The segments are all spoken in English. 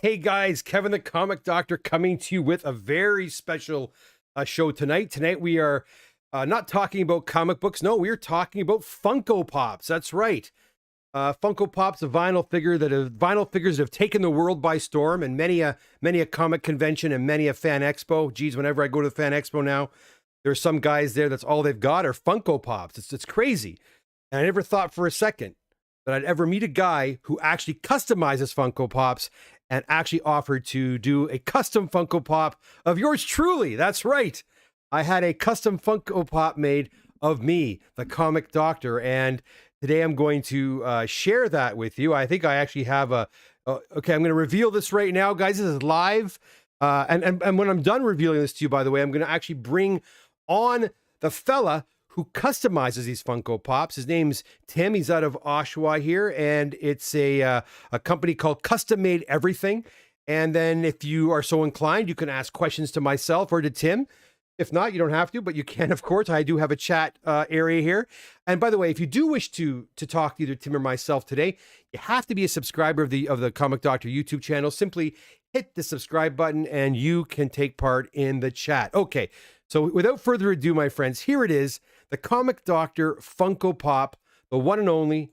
Hey guys, Kevin the Comic Doctor coming to you with a very special show tonight. Tonight we are not talking about comic books. No, we're talking about Funko Pops. That's right. Funko Pop's a vinyl figures that have taken the world by storm, and many a comic convention and many a fan expo. Geez, whenever I go to the fan expo now, there's some guys there that's all they've got are Funko Pops. It's crazy, and I never thought for a second that I'd ever meet a guy who actually customizes Funko Pops and actually offered to do a custom Funko Pop of yours truly. That's right. I had a custom Funko Pop made of me, the Comic Doctor, and today I'm going to share that with you. I think I actually have okay, I'm going to reveal this right now, guys. This is live. And when I'm done revealing this to you, by the way, I'm going to actually bring on the fella who customizes these Funko Pops. His name's Tim. He's out of Oshawa here, and it's a company called Custom Made Everything. And then if you are so inclined, you can ask questions to myself or to Tim. If not, you don't have to, but you can, of course. I do have a chat area here. And by the way, if you do wish to talk to either Tim or myself today, you have to be a subscriber of the Comic Doctor YouTube channel. Simply hit the subscribe button and you can take part in the chat. Okay, so without further ado, my friends, here it is. The Comic Doctor Funko Pop, the one and only,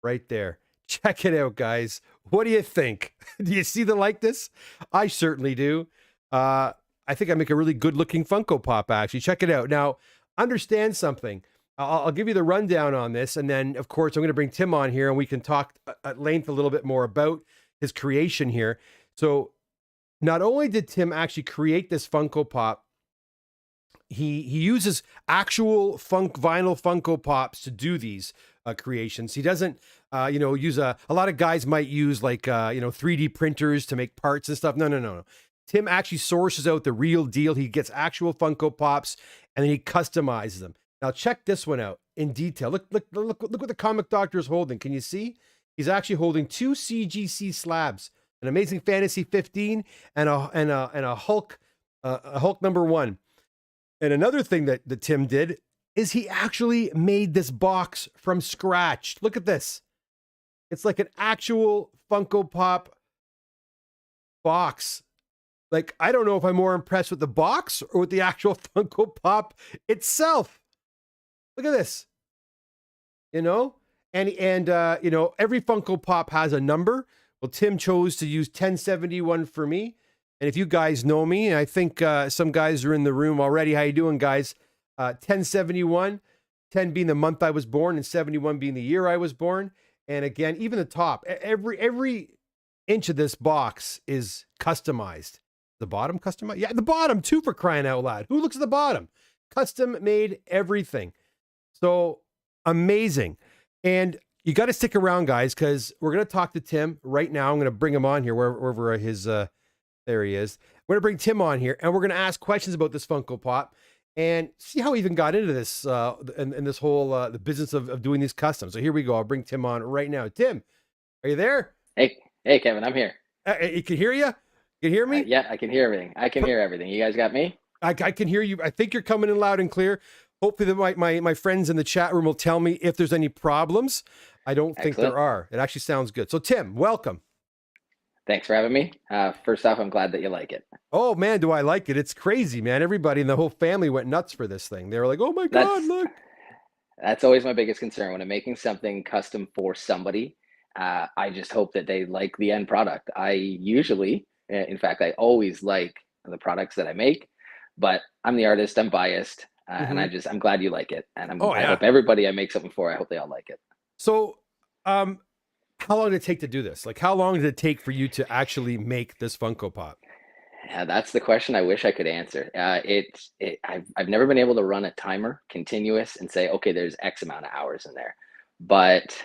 right there. Check it out, guys. What do you think? Do you see the likeness? I certainly do. I think I make a really good-looking Funko Pop, actually. Check it out. Now, understand something. I'll give you the rundown on this, and then, of course, I'm going to bring Tim on here, and we can talk at length a little bit more about his creation here. So, not only did Tim actually create this Funko Pop, he uses actual vinyl Funko Pops to do these creations. He doesn't, use a lot of guys might use like, 3D printers to make parts and stuff. No. Tim actually sources out the real deal. He gets actual Funko Pops and then he customizes them. Now check this one out in detail. Look what the Comic Doctor is holding. Can you see? He's actually holding two CGC slabs, an Amazing Fantasy 15 and a Hulk #1. And another thing that Tim did is he actually made this box from scratch. Look at this. It's like an actual Funko Pop box. Like, I don't know if I'm more impressed with the box or with the actual Funko Pop itself. Look at this. And every Funko Pop has a number. Well, Tim chose to use 1071 for me. And if you guys know me, I think some guys are in the room already. How you doing, guys? 1071, 10 being the month I was born, and 71 being the year I was born. And again, even the top, every inch of this box is customized. The bottom customized? Yeah, the bottom too, for crying out loud. Who looks at the bottom? Custom made everything. So amazing. And you got to stick around, guys, because we're going to talk to Tim right now. I'm going to bring him on here, wherever his... there he is. We're going to bring Tim on here, and we're going to ask questions about this Funko Pop and see how he even got into this and this whole the business of doing these customs. So here we go. I'll bring Tim on right now. Tim, are you there? Hey, Kevin, I'm here. You can hear you? You can hear me? Yeah, I can hear everything. I can hear everything. You guys got me? I can hear you. I think you're coming in loud and clear. Hopefully my friends in the chat room will tell me if there's any problems. I don't think there are. It actually sounds good. So Tim, welcome. Thanks for having me. First off, I'm glad that you like it. Oh, man, do I like it. It's crazy, man. Everybody in the whole family went nuts for this thing. They were like, oh, my God, look. That's always my biggest concern when I'm making something custom for somebody. I just hope that they like the end product. I usually, in fact, I always like the products that I make, but I'm the artist. I'm biased. And I'm glad you like it. And I hope everybody I make something for, I hope they all like it. So, how long did it take to do this? Like, how long did it take for you to actually make this Funko Pop? Yeah, that's the question I wish I could answer. I've never been able to run a timer continuous and say, okay, there's X amount of hours in there. But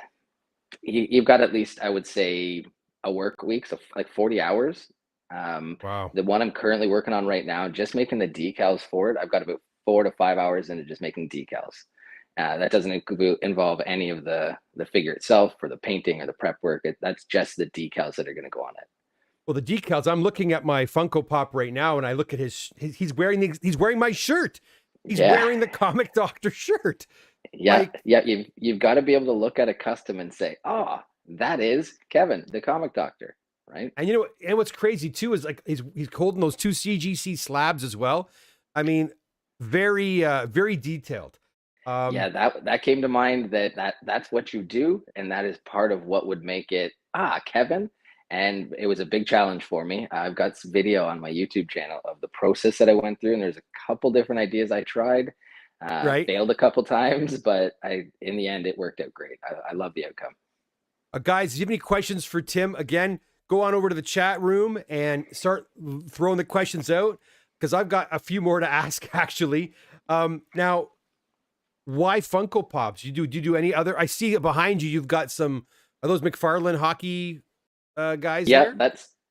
you've got at least, I would say, a work week, so like 40 hours. Wow. The one I'm currently working on right now, just making the decals for it, I've got about 4 to 5 hours into just making decals. That doesn't involve any of the figure itself or the painting or the prep work. That's just the decals that are going to go on it. Well, the decals, I'm looking at my Funko Pop right now and I look at he's wearing my shirt. He's wearing the Comic Doctor shirt. Yeah. You've got to be able to look at a custom and say, oh, that is Kevin, the Comic Doctor. right? And you know, and what's crazy too is like he's holding those two CGC slabs as well. I mean, very detailed. Yeah, Um, that came to mind, that's what you do, and that is part of what would make it, Kevin. And it was a big challenge for me. I've got some video on my YouTube channel of the process that I went through, and there's a couple different ideas I tried. right. Failed a couple times, but in the end, it worked out great. I love the outcome. Guys, do you have any questions for Tim? Again, go on over to the chat room and start throwing the questions out because I've got a few more to ask actually. Now, why Funko Pops? Do you do any other? I see behind you. You've got some. Are those McFarlane hockey guys Yeah, there?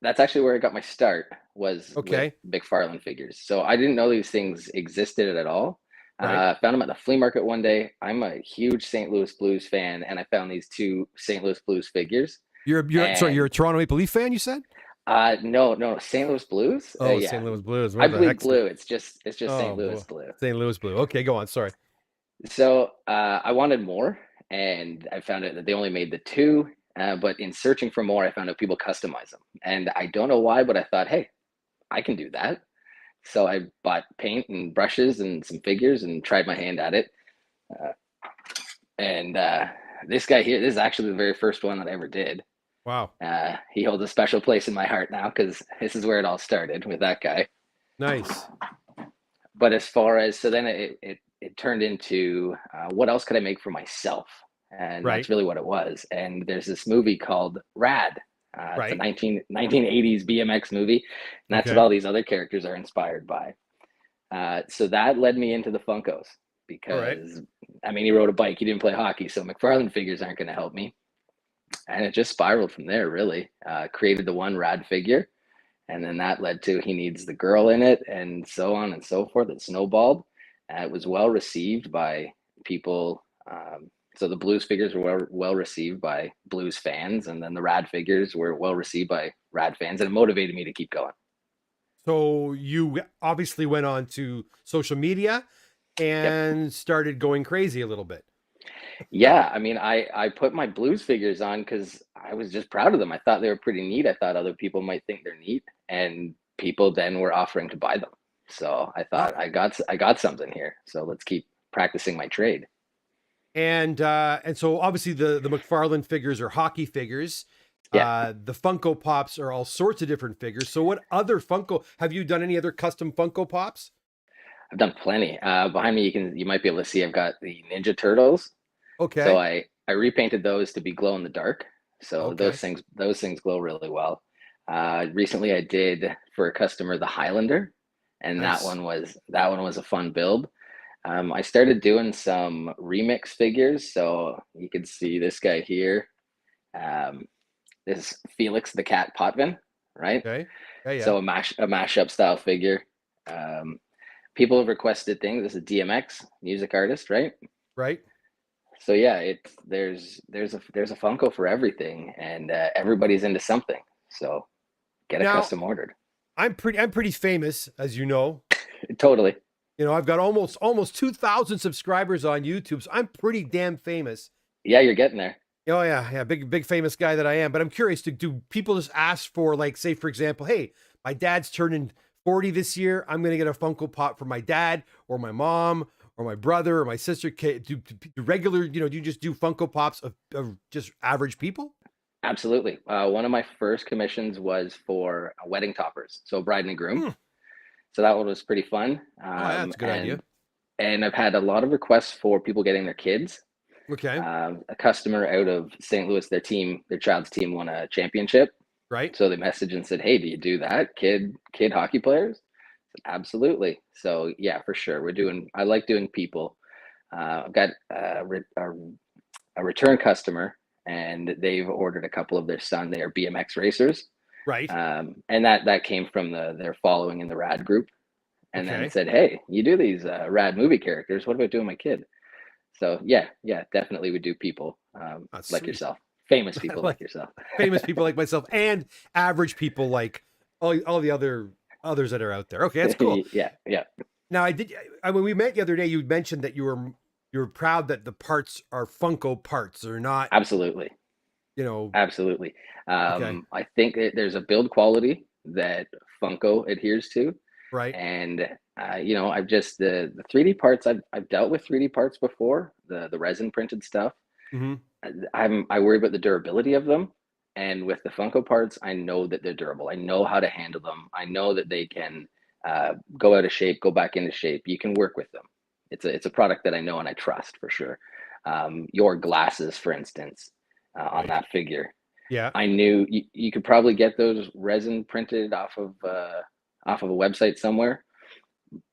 that's actually where I got my start, was with Okay, McFarlane figures. So I didn't know these things existed at all. right. Found them at the flea market one day. I'm a huge St. Louis Blues fan, and I found these two St. Louis Blues figures. You're sorry. You're And a Toronto Maple Leaf fan. You said. no, St. Louis Blues. Oh, Yeah, St. Louis Blues. I Where the bleed heck's blue. It's just St. oh Louis boy, Blue. St. Louis Blue. Okay, go on. Sorry. So I wanted more, and I found out that they only made the two. But in searching for more, I found out people customize them, and I don't know why, but I thought, hey, I can do that. So I bought paint and brushes and some figures and tried my hand at it. Uh, and this guy here, this is actually the very first one that I ever did. Wow. He holds a special place in my heart now because this is where it all started with that guy. Nice. But as far as, so then it turned into what else could I make for myself? And Right. that's really what it was. And there's this movie called Rad. It's a Right. 1980s BMX movie. And that's what Okay. all these other characters are inspired by. So that led me into the Funkos All right. because, I mean, he rode a bike, he didn't play hockey, so McFarlane figures aren't going to help me. And it just spiraled from there, really. Created the one Rad figure, and then that led to he needs the girl in it, and so on and so forth. It snowballed. It was well received by people. So the Blues figures were well received by Blues fans, and then the Rad figures were well received by Rad fans, and it motivated me to keep going. So you obviously went on to social media Yep. and started going crazy a little bit. Yeah, I mean, I put my Blues figures on because I was just proud of them. I thought they were pretty neat. I thought other people might think they're neat, and people then were offering to buy them. So I Wow. thought I got something here. So let's keep practicing my trade. And so obviously the McFarlane figures are hockey figures. Yeah, The Funko Pops are all sorts of different figures. So what other Funko have you done any other custom Funko Pops? I've done plenty. Behind me, you might be able to see I've got the Ninja Turtles. So Okay. I repainted those to be glow in the dark. So Okay. those things glow really well. Recently, I did for a customer the Highlander, and Nice. that one was a fun build. I started doing some remix figures, so you can see this guy here. Um, this is Felix the Cat Potvin, right? Okay. Yeah, yeah. So a mashup style figure. Um, People have requested things. This is DMX, music artist, right? Right. So yeah, it's there's a Funko for everything, and everybody's into something. So get a Now, custom ordered. I'm pretty famous, as you know. Totally. You know, I've got almost 2,000 subscribers on YouTube, so I'm pretty damn famous. Yeah, you're getting there. Oh yeah, yeah, big famous guy that I am. But I'm curious, do people just ask for, like, say for example, hey, my dad's turning 40 this year. I'm gonna get a Funko Pop for my dad or my mom or my brother or my sister. Do regular, do you just do Funko Pops of just average people? Absolutely. One of my first commissions was for wedding toppers, so bride and groom. Hmm. So that one was pretty fun. Oh, yeah, that's a good idea. And I've had a lot of requests for people getting their kids. Okay, A customer out of St. Louis, their child's team won a championship. right. So they messaged and said, "Hey, do you do that, kid hockey players?" I said, absolutely. So yeah, for sure, I like doing people. I've got a return customer, and they've ordered a couple of their son. They are BMX racers, Right. and that came from their following in the Rad group, and then Okay. said, "Hey, you do these Rad movie characters. What about doing my kid?" So yeah, definitely would do people That's like sweet. yourself, famous I people like like yourself. famous people like myself and average people like all the others that are out there. Okay, that's cool. Yeah, Now when we met the other day, you mentioned that you were proud that the parts are Funko parts. They're not absolutely. you know, Absolutely. okay, I think there's a build quality that Funko adheres to, right. and I've just the 3D parts. I've dealt with 3D parts before, the resin printed stuff. Hmm. I worry about the durability of them, and with the Funko parts, I know that they're durable. I know how to handle them. I know that they can go out of shape, go back into shape. You can work with them. It's a product that I know and I trust for sure. Your glasses, for instance, on Right. that figure, Yeah. I knew you could probably get those resin printed off of a website somewhere,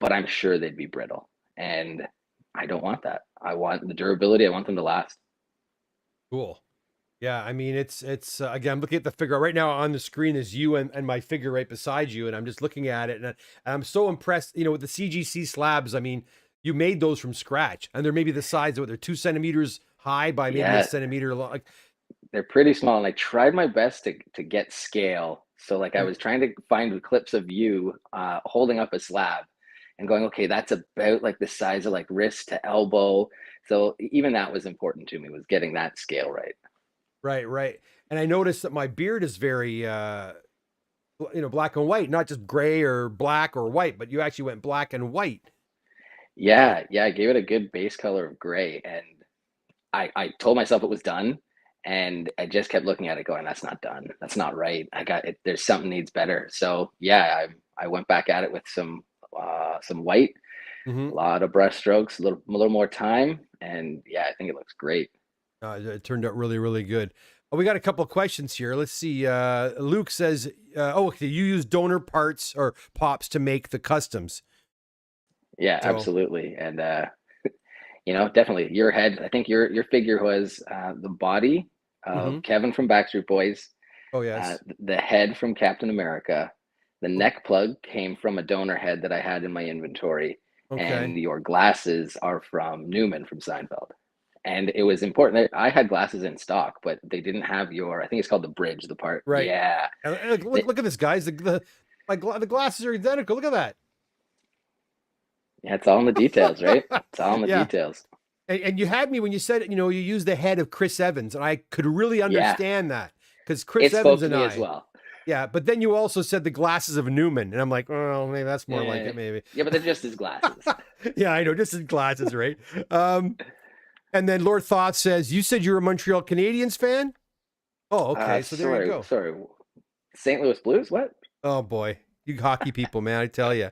but I'm sure they'd be brittle, and I don't want that. I want the durability. I want them to last. Cool. Yeah, I mean, it's again, I'm looking at the figure right now on the screen is you and my figure right beside you, and I'm just looking at it, and I'm so impressed. You know, with the CGC slabs. I mean, you made those from scratch, and they're maybe the size of they're 2 centimeters high by maybe a Yeah, centimeter long. Like, they're pretty small, and I tried my best to get scale. So like I mm, was trying to find clips of you holding up a slab and going, okay, that's about like the size of like wrist to elbow. So even that was important to me, was getting that scale right. right, right. And I noticed that my beard is very, black and white, not just gray or black or white, but you actually went black and white. Uh, Yeah, yeah, I gave it a good base color of gray, and I told myself it was done, and I just kept looking at it going, that's not done. That's not right. I got it. There's something needs better. So yeah, I went back at it with some white, a mhm. lot of brush strokes, a little more time, and yeah, I think it looks great. It turned out really, really good. Oh, we got a couple of questions here. Let's see. Luke says, "Oh, okay, you use donor parts or pops to make the customs." Yeah, So, absolutely. And definitely your head. I think your figure was the body of hmm. Kevin from Backstreet Boys, Oh yes, the head from Captain America, the O- neck plug came from a donor head that I had in my inventory, okay, and your glasses are from Newman from Seinfeld. And it was important that I had glasses in stock, but they didn't have your. I think it's called the bridge, the part. right. Yeah, Look, look, Th- look at this, guys. The glasses are identical. Look at yeah, it's all in the details, right? that. It's all in the Yeah, details. and you had me when you said it. You know, you used the head of Chris Evans, and I could really Yeah, understand that because Chris it Evans spoke to and me as I. well. Yeah, but then you also said the glasses of Newman, and I'm like, oh, maybe that's more like Eh, it, maybe. yeah, but they're just his glasses. Yeah, I know, just his glasses, right? Um, and then Lord Thoth says, "You said you're a Montreal Canadiens fan." Oh, okay. So there you Sorry, go. sorry. St. Louis Blues? What? Oh boy, you hockey people, man, I tell you.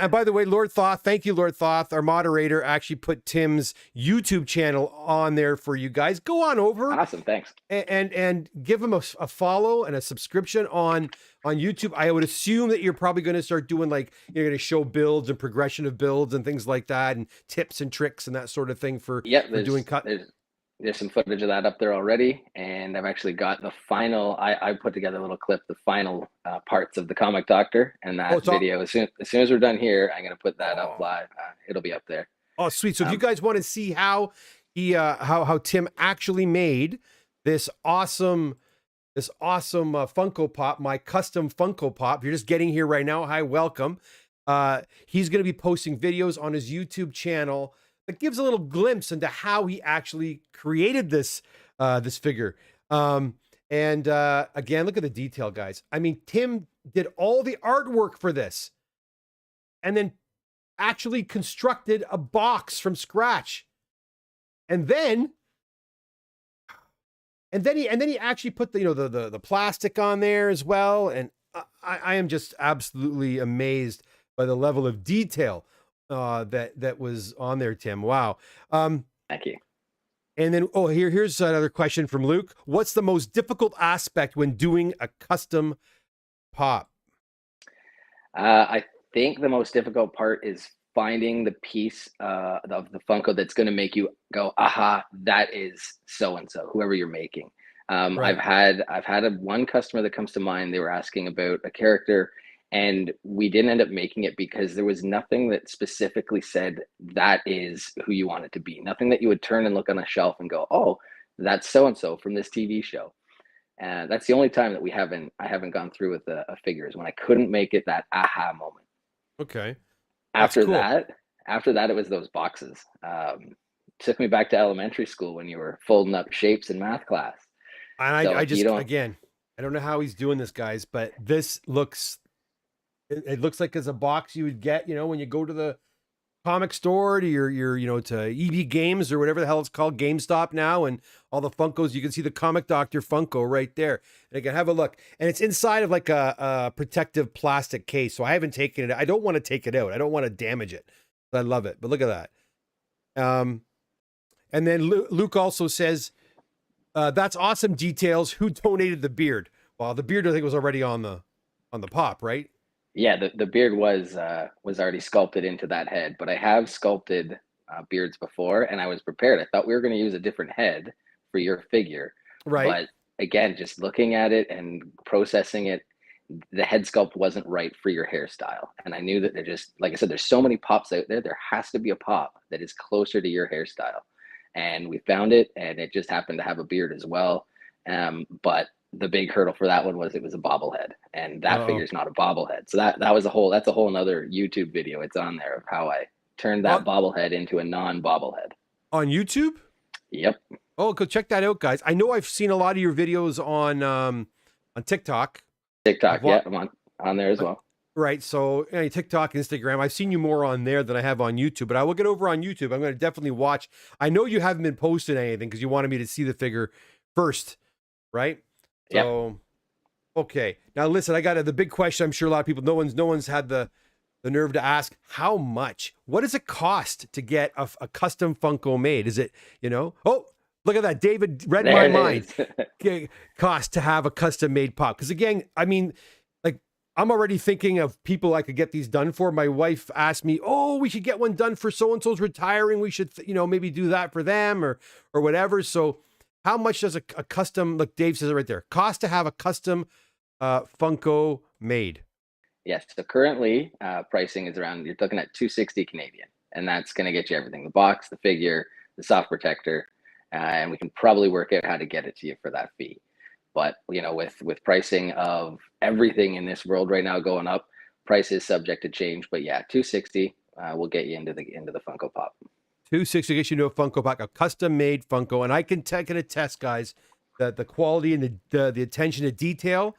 And by the way, Lord Thoth, thank you, Lord Thoth. Our moderator actually put Tim's YouTube channel on there for you guys. Go on over Awesome, thanks. and give him a follow and a subscription on YouTube. I would assume that you're probably going to start doing like you're going to show builds and progression of builds and things like that, and tips and tricks and that sort of thing Yep, for doing there's cut. there's there's some footage of that up there already, and I've actually got the final. I put together a little clip, the final parts of the Comic Doctor, and Oh, that it's all. video. As soon as we're done here, I'm gonna put that up Oh, live. It'll be up there. oh, sweet. So if you Um, guys want to see how he how Tim actually made this awesome Funko Pop, my custom Funko Pop. If you're just getting here right now, hi, welcome. He's going to be posting videos on his YouTube channel that gives a little glimpse into how he actually created this figure. And again, look at the detail, guys. I mean, Tim did all the artwork for this, and then actually constructed a box from scratch, and then he actually put the the plastic on there as well. And I am just absolutely amazed by the level of detail that was on there, Tim. Wow. Um, Thank you. and then here's another question from Luke. What's the most difficult aspect when doing a custom pop? I think the most difficult part is finding the piece of the Funko that's going to make you go, "Aha, that is so and so." Whoever you're making. Right. I've had one customer that comes to mind. They were asking about a character, and we didn't end up making it because there was nothing that specifically said that is who you want it to be. Nothing that you would turn and look on a shelf and go, "Oh, that's so and so from this TV show." And that's the only time that I haven't gone through with a figure, is when I couldn't make it that aha moment. Okay. That's After cool. that, after that, it was those boxes. Took me back to elementary school when you were folding up shapes in math class. And So I if you just, don't, again, I don't know how he's doing this, guys, but this looks, it looks like it's a box you would get, when you go to the comic store to your to EB Games or whatever the hell it's called, GameStop now, and all the Funkos. You can see the Comic Doctor Funko right there. And again, have a look, and it's inside of like a protective plastic case. So I haven't taken it. I don't want to take it out. I don't want to damage it. I love it, but look at that. And then Luke also says, "That's awesome details. Who donated the beard?" Well, the beard I think was already on the pop, right? yeah, the beard was already sculpted into that head, but I have sculpted beards before, and I was prepared. I thought we were going to use a different head for your figure, Right. but again, just looking at it and processing it, the head sculpt wasn't right for your hairstyle. And I knew that they're just, like I said, there's so many pops out there. There has to be a pop that is closer to your hairstyle. And we found it, and it just happened to have a beard as well. But the big hurdle for that one was it was a bobblehead, and that Uh-oh. figure's not a bobblehead. So that's a whole another YouTube video. It's on there of how I turned Uh, that bobblehead into a non-bobblehead. on YouTube? Yep. Oh, go check that out, guys. I know I've seen a lot of your videos on TikTok. TikTok, I've yeah, wa- I'm on there as well. right. So TikTok, Instagram. I've seen you more on there than I have on YouTube. But I will get over on YouTube. I'm going to definitely watch. I know you haven't been posting anything because you wanted me to see the figure first, right? Yep. So okay. Now listen, I got the big question. I'm sure a lot of people. No one's had the nerve to ask how much. What does it cost to get a custom Funko made? Is it Oh, look at that. David read There my it mind. is. Cost to have a custom made pop. Because again, I mean, like I'm already thinking of people I could get these done for. My wife asked me, "Oh, we should get one done for so and so's retiring. We should, maybe do that for them or whatever." So, how much does a custom? Look, Dave says it right there. Cost to have a custom Funko made. Yes. So currently, pricing is around, you're looking at 260 Canadian, and that's going to get you everything: the box, the figure, the soft protector, and we can probably work out how to get it to you for that fee. But with pricing of everything in this world right now going up, price is subject to change. But yeah, 260 will get you into the Funko Pop. 260 gets you into a Funko Pop, a custom made Funko, and I can attest, guys, that the quality and the attention to detail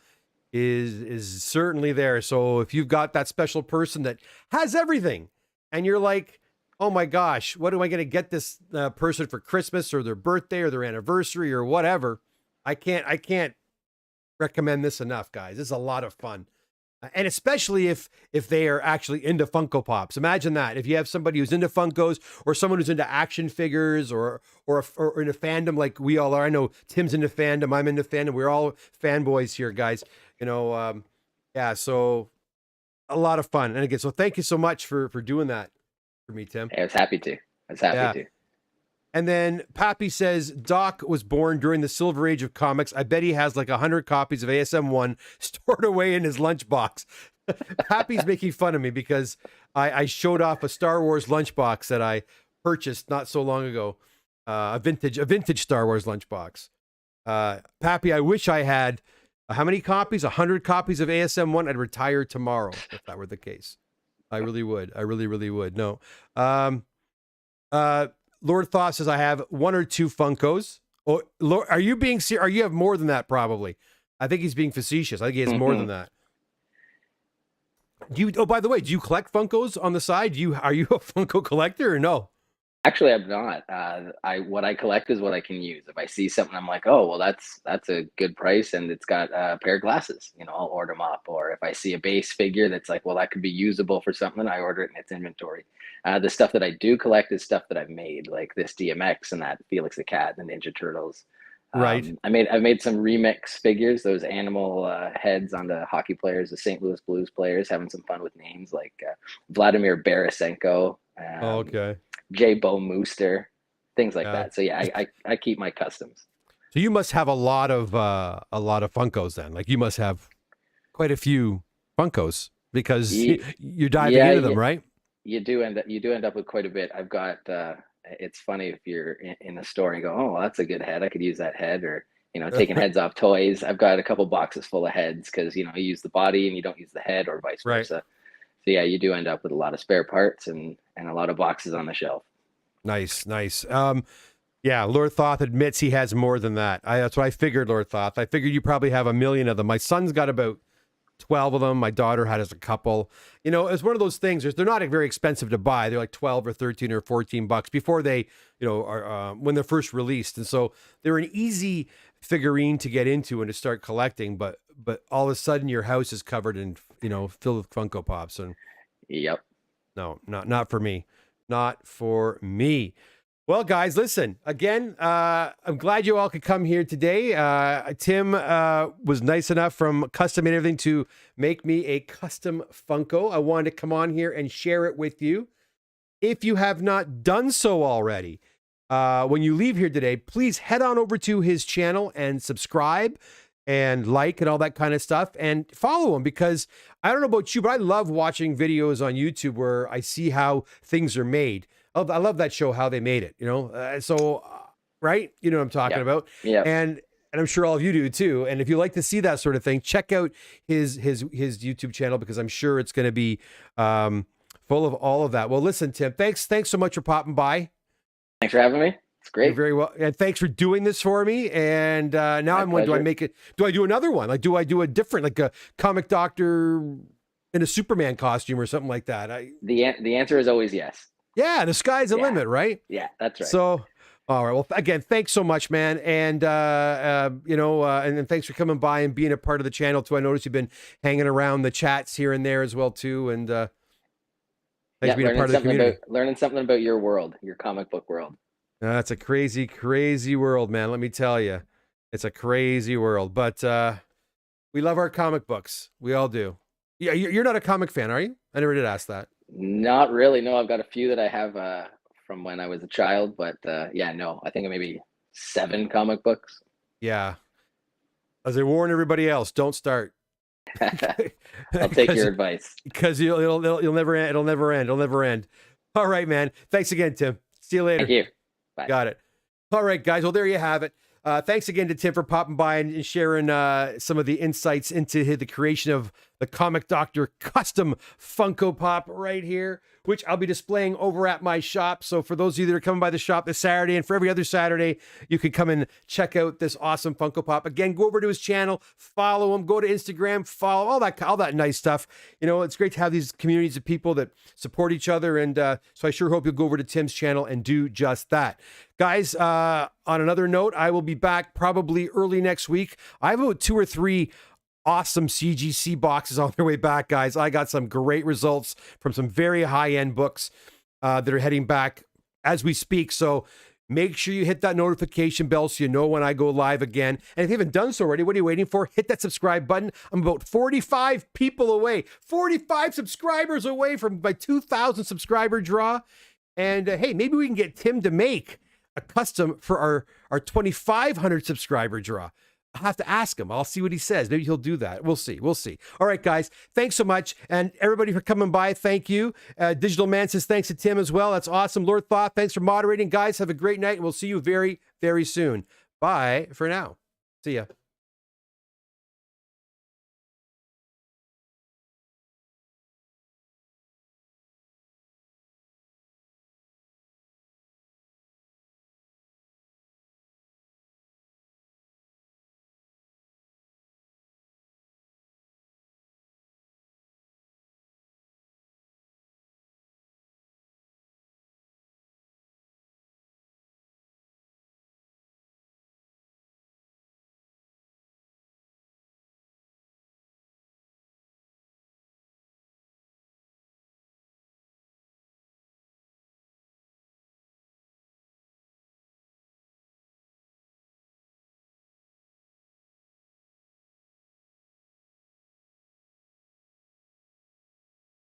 is certainly there. So if you've got that special person that has everything, and you're like, oh my gosh, what am I going to get this person for Christmas or their birthday or their anniversary or whatever? I can't recommend this enough, guys. This is a lot of fun. And especially if they are actually into Funko Pops. Imagine that. If you have somebody who's into Funkos or someone who's into action figures or in a fandom like we all are. I know Tim's into fandom. I'm into fandom. We're all fanboys here, guys. Yeah, so a lot of fun. And again, so thank you so much for doing that for me, Tim. I was happy to. I was happy Yeah. to. And then Pappy says Doc was born during the Silver Age of comics. I bet he has like 100 copies of ASM1 stored away in his lunchbox. Pappy's making fun of me because I showed off a Star Wars lunchbox that I purchased not so long ago, a vintage Star Wars lunchbox. Pappy, I wish I had how many copies? 100 copies of ASM1. I'd retire tomorrow if that were the case. I really would. I really, really would. No. Lord Thoth says I have one or two Funkos. Oh, Lord, are you being serious? Are you have more than that? Probably. I think he's being facetious. I think he has more than that. Oh, by the way, do you collect Funkos on the side? Are you a Funko collector or no? Actually, I'm not. What I collect is what I can use. If I see something, I'm like, oh, well, that's a good price, and it's got a pair of glasses. I'll order them up. Or if I see a base figure that's like, well, that could be usable for something, I order it in its inventory. The stuff that I do collect is stuff that I've made, like this DMX and that Felix the Cat and the Ninja Turtles. Right. I've made some remix figures, those animal heads on the hockey players, the St. Louis Blues players, having some fun with names like Vladimir Barasenko. Okay. J. Bo Mooster, things like Yeah. that. So yeah, I keep my customs. So you must have a lot of Funkos then. Like you must have quite a few Funkos because you're diving into them, right? You do end up with quite a bit. I've got. It's funny if you're in the store and go, oh, well, that's a good head. I could use that head, or taking heads off toys. I've got a couple boxes full of heads because you use the body and you don't use the head, or vice versa. So yeah, you do end up with a lot of spare parts and a lot of boxes on the shelf. Nice. Yeah, Lord Thoth admits he has more than that. That's what I figured, Lord Thoth. I figured you probably have 1,000,000 of them. My son's got about 12 of them. My daughter has a couple. You know, it's one of those things. They're not very expensive to buy. They're like 12 or 13 or 14 bucks before they, you know, are when they're first released. And so they're an easy figurine to get into and to start collecting. But all of a sudden your house is covered in, you know, filled with Funko Pops. And Yep. no, not for me. Not for me. Well, guys, listen, again, I'm glad you all could come here today. Tim was nice enough from Custom Made Everything to make me a custom Funko. I wanted to come on here and share it with you. If you have not done so already, when you leave here today, please head on over to his channel and subscribe and like and all that kind of stuff and follow him, because I don't know about you, but I love watching videos on YouTube where I see how things are made. I love that show, How They Made It, you know? Right? You know what I'm talking about? Yeah. And I'm sure all of you do too. And if you like to see that sort of thing, check out his YouTube channel, because I'm sure it's going to be full of all of that. Well, listen, Tim, thanks so much for popping by. Thanks for having me. It's great. You're very well. And thanks for doing this for me. And now I'm wondering, do I make it? Do I do another one? Like, do I do a different, like a comic doctor in a Superman costume or something like that? The answer is always yes. Yeah, the sky's the limit, right? Yeah, that's right. So, all right. Well, again, thanks so much, man. And, you know, and thanks for coming by and being a part of the channel too. I noticed you've been hanging around the chats here and there as well too. And thanks for being a part of the community. Learning something about your world, your comic book world. It's a crazy, crazy world, man. Let me tell you, it's a crazy world, but we love our comic books. We all do. Yeah. You're not a comic fan, are you? I never did ask that. Not really. No, I've got a few that I have from when I was a child, but yeah, no, I think maybe 7 comic books. Yeah. As I warn everybody else, don't start. I'll take your advice, because you'll never end. It'll never end. It'll never end. All right, man. Thanks again, Tim. See you later. Thank you. Bye. Got it. All right, guys. Well, there you have it. Thanks again to Tim for popping by and sharing some of the insights into the creation of the Comic Doctor custom Funko Pop right here, which I'll be displaying over at my shop. So for those of you that are coming by the shop this Saturday, and for every other Saturday, you can come and check out this awesome Funko Pop. Again, go over to his channel, follow him, go to Instagram, follow all that nice stuff. You know, it's great to have these communities of people that support each other. And so I sure hope you'll go over to Tim's channel and do just that. Guys, on another note, I will be back probably early next week. I have about 2 or 3 awesome CGC boxes on their way back, guys. I got some great results from some very high-end books that are heading back as we speak. So make sure you hit that notification bell so you know when I go live again. And if you haven't done so already, what are you waiting for? Hit that subscribe button. I'm about 45 people away, 45 subscribers away from my 2,000 subscriber draw. And hey, maybe we can get Tim to make a custom for our 2,500 subscriber draw. I'll have to ask him. I'll see what he says. Maybe he'll do that. We'll see. We'll see. All right, guys. Thanks so much. And everybody for coming by. Thank you. Digital Man says thanks to Tim as well. That's awesome. Lord Thoth, thanks for moderating. Guys, have a great night. And we'll see you very, very soon. Bye for now. See ya.